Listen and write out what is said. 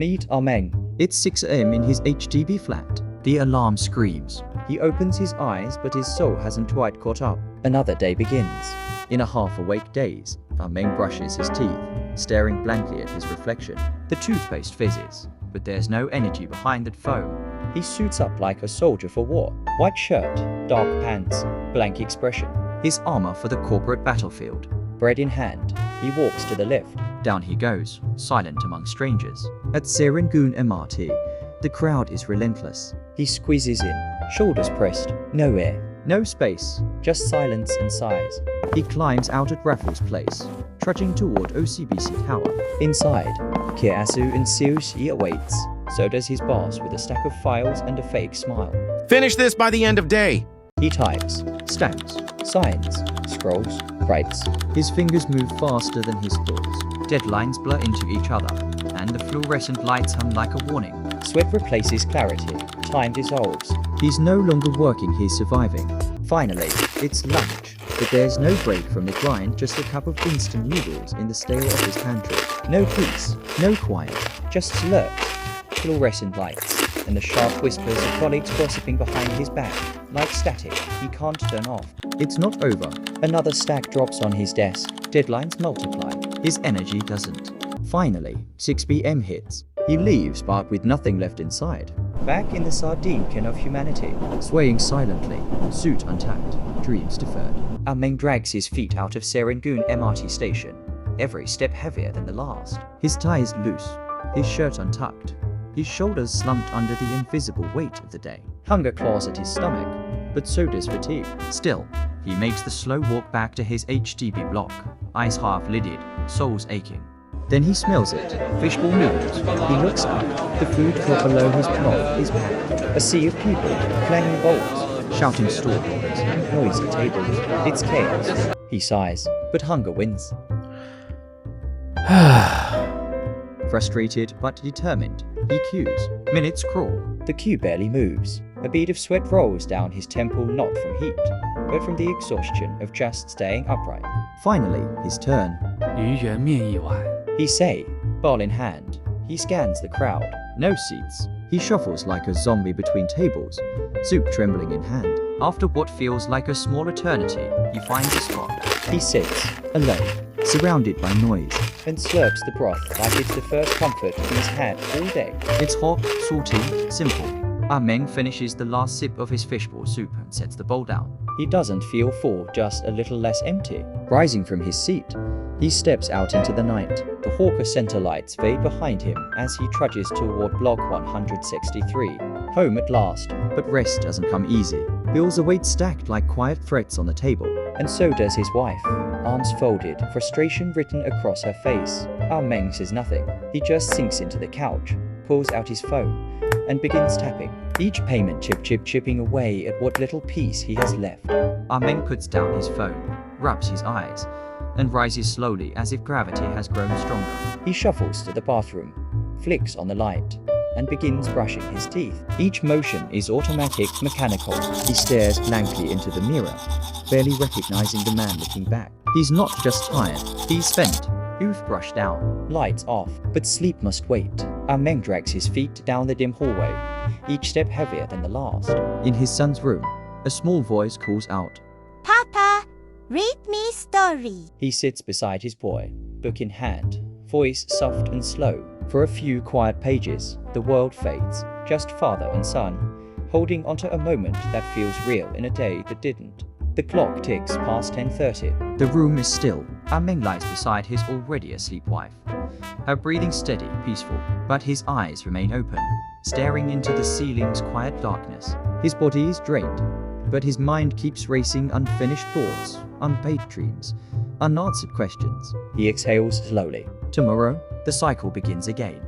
Meet Ah Meng. It's 6 a.m. in his HDB flat. The alarm screams. He opens his eyes, but his soul hasn't quite caught up. Another day begins. In a half-awake daze, Ah Meng brushes his teeth, staring blankly at his reflection. The toothpaste fizzes, but there's no energy behind that foam. He suits up like a soldier for war. White shirt, dark pants, blank expression. His armor for the corporate battlefield. Bread in hand, he walks to the left. Down he goes, silent among strangers. At Serangoon MRT, the crowd is relentless. He squeezes in, shoulders pressed, no air, no space, just silence and sighs. He climbs out at Raffles Place, trudging toward OCBC Tower. Inside, Kiasu and Siushi awaits. So does his boss with a stack of files and a fake smile. Finish this by the end of day. He types, stamps, signs, scrolls, writes. His fingers move faster than his thoughts. Deadlines blur into each other, and the fluorescent lights hum like a warning. Sweat replaces clarity. Time dissolves. He's no longer working, he's surviving. Finally, it's lunch. But there's no break from the grind, just a cup of instant noodles in the stale of his pantry. No peace, No quiet. just slurps, fluorescent lights, and the sharp whispers of colleagues gossiping behind his back. Like static, he can't turn off. It's not over. Another stack drops on his desk. Deadlines multiply. His energy doesn't. Finally, 6 p.m. hits. He leaves, but with nothing left inside. Back in the sardine can of humanity. Swaying silently, suit untapped, dreams deferred. Ah Meng drags his feet out of Serangoon MRT station, every step heavier than the last. His tie is loose, his shirt untucked, his shoulders slumped under the invisible weight of the day. Hunger claws at his stomach, but so does fatigue. Still, he makes the slow walk back to his HDB block, eyes half-lidded, soles aching. Then he smells it, fishbowl noodles. He looks up. The food court below his block is packed. A sea of people, clanging bowls, Shouting store orders. noisy tables. It's chaos. He sighs, but hunger wins. Frustrated but determined, he queues. Minutes crawl. The queue barely moves. A bead of sweat rolls down his temple, not from heat, but from the exhaustion of just staying upright. Finally, his turn. 鱼圆面一碗。 He say, ball in hand. He scans the crowd. No seats. He shuffles like a zombie between tables, soup trembling in hand. After what feels like a small eternity, he finds a spot. He sits, alone, Surrounded by noise. and slurps the broth like it's the first comfort he's had all day. It's hot, salty, simple. Ah Meng finishes the last sip of his fishbowl soup and sets the bowl down. He doesn't feel full, just a little less empty. Rising from his seat, he steps out into the night. The Hawker Center lights fade behind him as he trudges toward Block 163. Home at last. But rest doesn't come easy. Bills await stacked like quiet threats on the table. And so does his wife. Arms folded, frustration written across her face. Ah Meng says nothing. He just sinks into the couch, pulls out his phone, and begins tapping. Each payment chipping away at what little piece he has left. Ah Meng puts down his phone, rubs his eyes, and rises slowly as if gravity has grown stronger. He shuffles to the bathroom, flicks on the light, and begins brushing his teeth. Each motion is automatic, mechanical. He stares blankly into the mirror, barely recognizing the man looking back. He's not just tired, he's spent. Toothbrush down. Lights off, but sleep must wait. Ah Meng drags his feet down the dim hallway, each step heavier than the last. In his son's room, a small voice calls out. Papa, read me story. He sits beside his boy, book in hand, voice soft and slow. For a few quiet pages, the world fades, just father and son, holding onto a moment that feels real in a day that didn't. The clock ticks past 10:30. The room is still. Ah Meng lies beside his already asleep wife. Her breathing steady, peaceful, but his eyes remain open, staring into the ceiling's quiet darkness. His body is drained, but his mind keeps racing unfinished thoughts, unpaid dreams, unanswered questions. He exhales slowly. Tomorrow, the cycle begins again.